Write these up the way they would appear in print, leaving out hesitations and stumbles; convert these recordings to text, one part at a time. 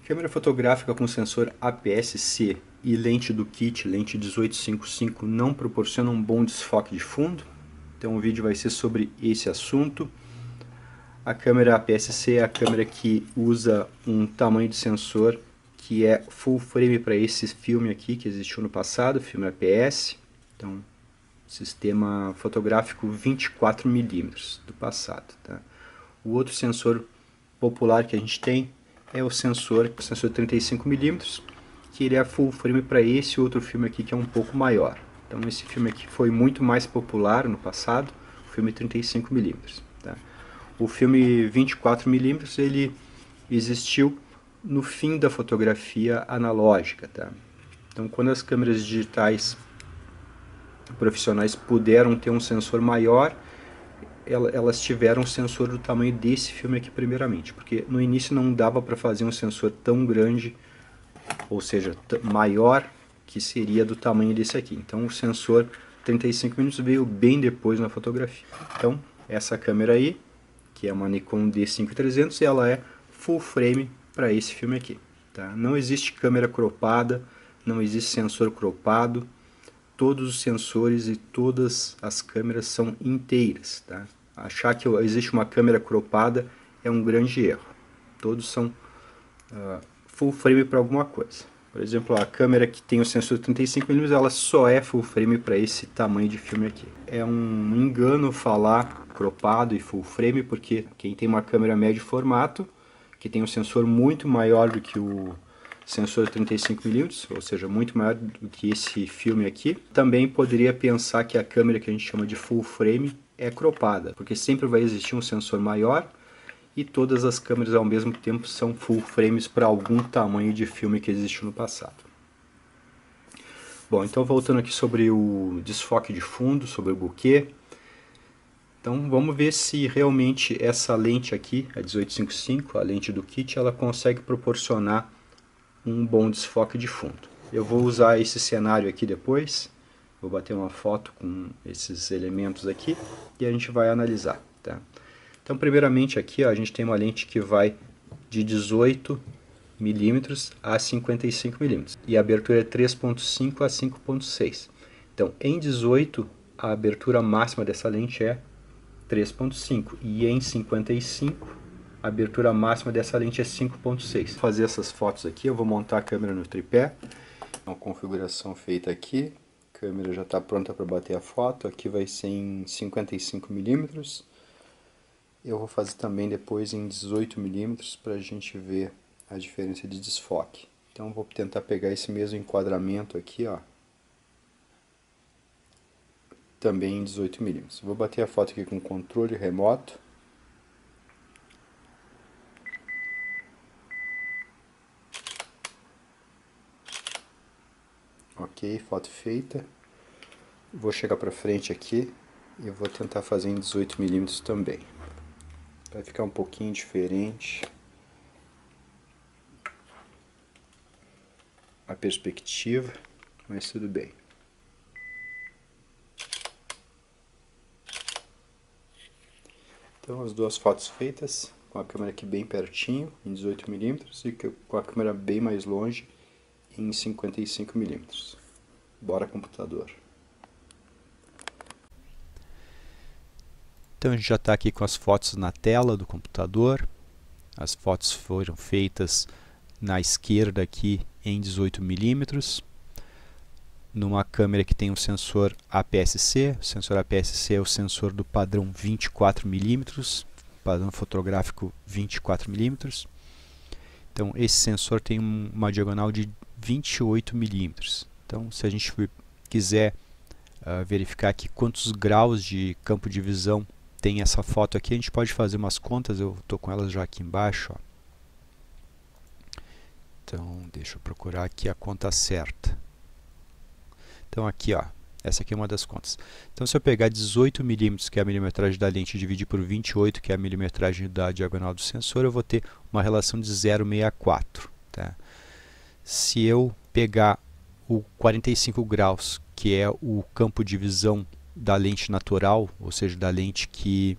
Câmera fotográfica com sensor APS-C e lente do kit, lente 1855, não proporciona um bom desfoque de fundo. Então o vídeo vai ser sobre esse assunto. A câmera APS-C é a câmera que usa um tamanho de sensor que é full frame para esse filme aqui que existiu no passado, filme APS. Então, sistema fotográfico 24mm do passado. Tá? O outro sensor popular que a gente tem é o sensor 35mm, que ele é full frame para esse outro filme aqui que é um pouco maior. Então esse filme aqui foi muito mais popular no passado, o filme 35mm. Tá? O filme 24mm ele existiu no fim da fotografia analógica. Tá? Então quando as câmeras digitais profissionais puderam ter um sensor maior, elas tiveram um sensor do tamanho desse filme aqui primeiramente, porque no início não dava para fazer um sensor tão grande, ou seja, maior, que seria do tamanho desse aqui. Então o sensor 35mm veio bem depois na fotografia. Então essa câmera aí, que é uma Nikon D5300, ela é full frame para esse filme aqui. Tá? Não existe câmera cropada, não existe sensor cropado. Todos os sensores e todas as câmeras são inteiras. Tá? Achar que existe uma câmera cropada é um grande erro. Todos são full frame para alguma coisa. Por exemplo, a câmera que tem o sensor 35mm, ela só é full frame para esse tamanho de filme aqui. É um engano falar cropado e full frame, porque quem tem uma câmera médio formato, que tem um sensor muito maior do que o sensor 35mm, ou seja, muito maior do que esse filme aqui, também poderia pensar que a câmera que a gente chama de full frame é cropada, porque sempre vai existir um sensor maior e todas as câmeras ao mesmo tempo são full frames para algum tamanho de filme que existiu no passado. Bom, então voltando aqui sobre o desfoque de fundo, sobre o bokeh. Então vamos ver se realmente essa lente aqui, a 1855, a lente do kit, ela consegue proporcionar um bom desfoque de fundo. Eu vou usar esse cenário aqui depois, vou bater uma foto com esses elementos aqui e a gente vai analisar. Tá? Então primeiramente aqui ó, a gente tem uma lente que vai de 18mm a 55mm e a abertura é 3.5 a 5.6. Então em 18 a abertura máxima dessa lente é 3.5 e em 55 a abertura máxima dessa lente é 5.6. Vou fazer essas fotos aqui, eu vou montar a câmera no tripé. Uma configuração feita aqui. A câmera já está pronta para bater a foto. Aqui vai ser em 55mm. Eu vou fazer também depois em 18mm para a gente ver a diferença de desfoque. Então vou tentar pegar esse mesmo enquadramento aqui, ó. Também em 18mm. Vou bater a foto aqui com controle remoto. Ok, foto feita. Vou chegar para frente aqui e vou tentar fazer em 18mm também. Vai ficar um pouquinho diferente a perspectiva, mas tudo bem. Então as duas fotos feitas, com a câmera aqui bem pertinho, em 18mm, e com a câmera bem mais longe, em 55mm. Bora computador. Então a gente já está aqui com as fotos na tela do computador. As fotos foram feitas na esquerda aqui em 18mm, numa câmera que tem um sensor APS-C. O sensor APS-C é o sensor do padrão 24mm, padrão fotográfico 24mm. Então esse sensor tem uma diagonal de 28mm. Então se a gente quiser verificar aqui quantos graus de campo de visão tem essa foto aqui, a gente pode fazer umas contas. Eu estou com elas já aqui embaixo, ó. Então deixa eu procurar aqui a conta certa. Então aqui, ó, essa aqui é uma das contas. Então se eu pegar 18mm, que é a milimetragem da lente, e dividir por 28, que é a milimetragem da diagonal do sensor, eu vou ter uma relação de 0,64. Tá? Se eu pegar o 45 graus, que é o campo de visão da lente natural, ou seja, da lente que,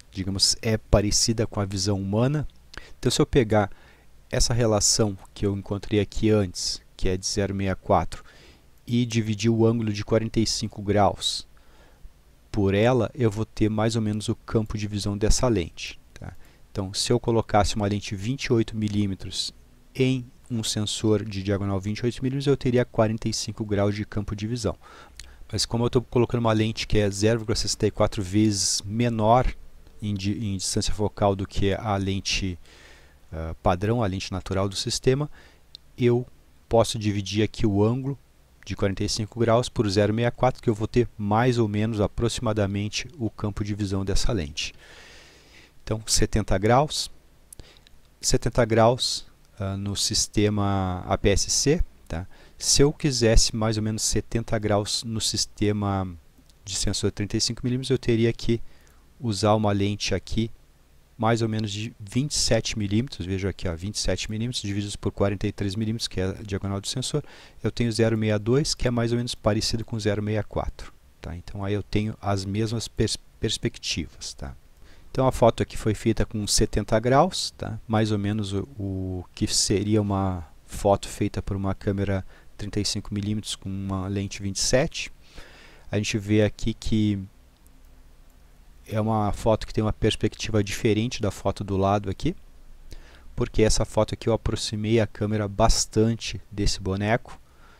digamos, é parecida com a visão humana. Então se eu pegar essa relação que eu encontrei aqui antes, que é de 0,64, e dividir o ângulo de 45 graus por ela, eu vou ter mais ou menos o campo de visão dessa lente. Tá? Então, se eu colocasse uma lente 28 mm em um sensor de diagonal 28 mm, eu teria 45 graus de campo de visão. Mas como eu estou colocando uma lente que é 0,64 vezes menor em distância focal do que a lente padrão, a lente natural do sistema, eu posso dividir aqui o ângulo de 45 graus por 0,64, que eu vou ter mais ou menos aproximadamente o campo de visão dessa lente. Então, 70 graus no sistema APS-C. Tá? Se eu quisesse mais ou menos 70 graus no sistema de sensor 35 mm, eu teria que usar uma lente aqui mais ou menos de 27 mm, vejo aqui, ó, 27 mm divididos por 43 mm, que é a diagonal do sensor, eu tenho 0,62, que é mais ou menos parecido com 0,64. Tá? Então aí eu tenho as mesmas perspectivas. Tá? Então a foto aqui foi feita com 70 graus, tá? Mais ou menos o que seria uma foto feita por uma câmera 35 mm com uma lente 27. A gente vê aqui que é uma foto que tem uma perspectiva diferente da foto do lado aqui, porque essa foto aqui eu aproximei a câmera bastante desse boneco.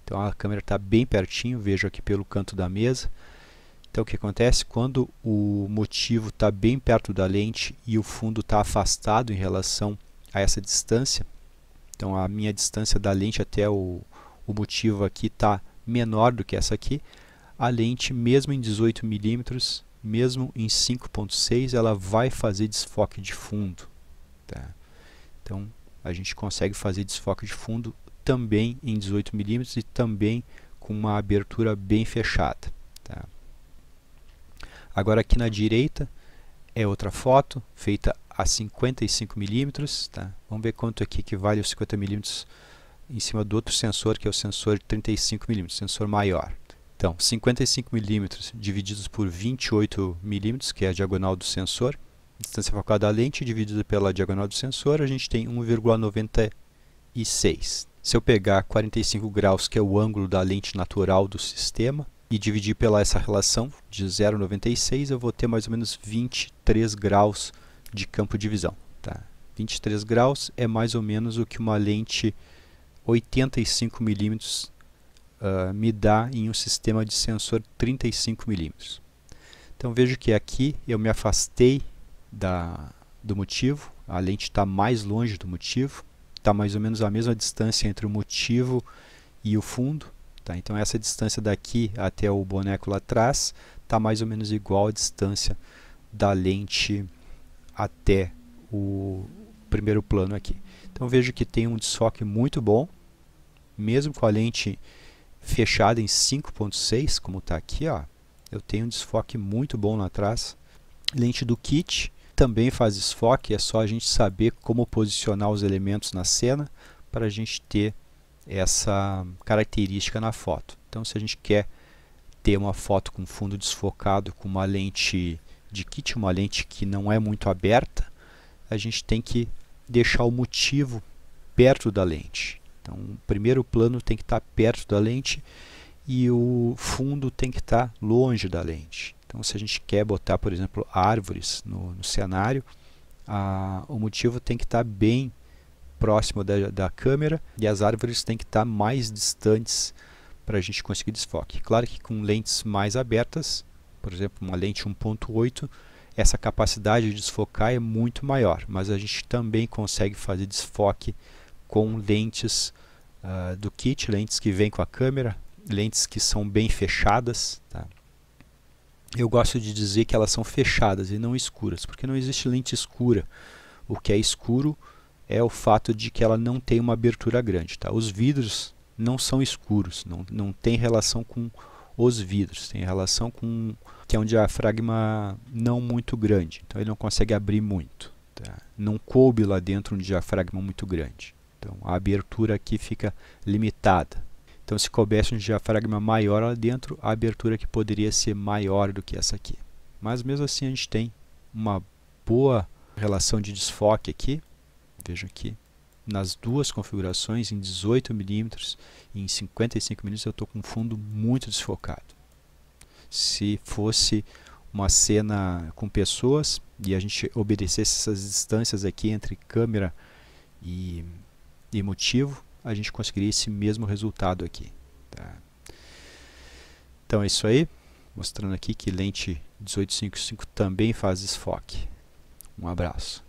Então a câmera está bem pertinho, vejo aqui pelo canto da mesa. Então o que acontece? Quando o motivo está bem perto da lente e o fundo está afastado em relação a essa distância, então a minha distância da lente até o motivo aqui está menor do que essa aqui, a lente mesmo em 18 mm, mesmo em 5.6, ela vai fazer desfoque de fundo. Tá? Então a gente consegue fazer desfoque de fundo também em 18 mm e também com uma abertura bem fechada. Tá? Agora aqui na direita é outra foto feita a 55 mm. Tá? Vamos ver quanto aqui que vale os 50 mm em cima do outro sensor, que é o sensor de 35 mm, sensor maior. Então, 55 mm divididos por 28 mm, que é a diagonal do sensor, distância focal da lente dividida pela diagonal do sensor, a gente tem 1,96. Se eu pegar 45 graus, que é o ângulo da lente natural do sistema, e dividir pela essa relação de 0,96, eu vou ter mais ou menos 23 graus de campo de visão. Tá? 23 graus é mais ou menos o que uma lente 85 mm me dá em um sistema de sensor 35 mm. Então vejo que aqui eu me afastei do motivo, a lente está mais longe do motivo, está mais ou menos a mesma distância entre o motivo e o fundo. Tá? Então essa distância daqui até o boneco lá atrás está mais ou menos igual à distância da lente até o primeiro plano aqui. Então vejo que tem um desfoque muito bom, mesmo com a lente fechada em 5.6, como está aqui, ó, eu tenho um desfoque muito bom lá atrás. Lente do kit também faz desfoque, é só a gente saber como posicionar os elementos na cena para a gente ter essa característica na foto. Então se a gente quer ter uma foto com fundo desfocado com uma lente de kit, uma lente que não é muito aberta, a gente tem que deixar o motivo perto da lente. Então, o primeiro plano tem que estar perto da lente e o fundo tem que estar longe da lente. Então, se a gente quer botar, por exemplo, árvores no cenário, o motivo tem que estar bem próximo da câmera e as árvores têm que estar mais distantes para a gente conseguir desfoque. Claro que com lentes mais abertas, por exemplo, uma lente 1.8, essa capacidade de desfocar é muito maior, mas a gente também consegue fazer desfoque com lentes do kit, lentes que vêm com a câmera, lentes que são bem fechadas. Tá? Eu gosto de dizer que elas são fechadas e não escuras, porque não existe lente escura. O que é escuro é o fato de que ela não tem uma abertura grande. Tá? Os vidros não são escuros, não tem relação com os vidros, tem relação com que é um diafragma não muito grande, então ele não consegue abrir muito. Tá? Não coube lá dentro um diafragma muito grande. Então a abertura aqui fica limitada. Então se coubesse um diafragma maior lá dentro, a abertura aqui poderia ser maior do que essa aqui. Mas mesmo assim a gente tem uma boa relação de desfoque aqui. Veja aqui, nas duas configurações, em 18mm e em 55mm, eu estou com um fundo muito desfocado. Se fosse uma cena com pessoas e a gente obedecesse essas distâncias aqui entre câmera e motivo, a gente conseguiria esse mesmo resultado aqui, tá? Então é isso aí, mostrando aqui que lente 1855 também faz desfoque. Um abraço.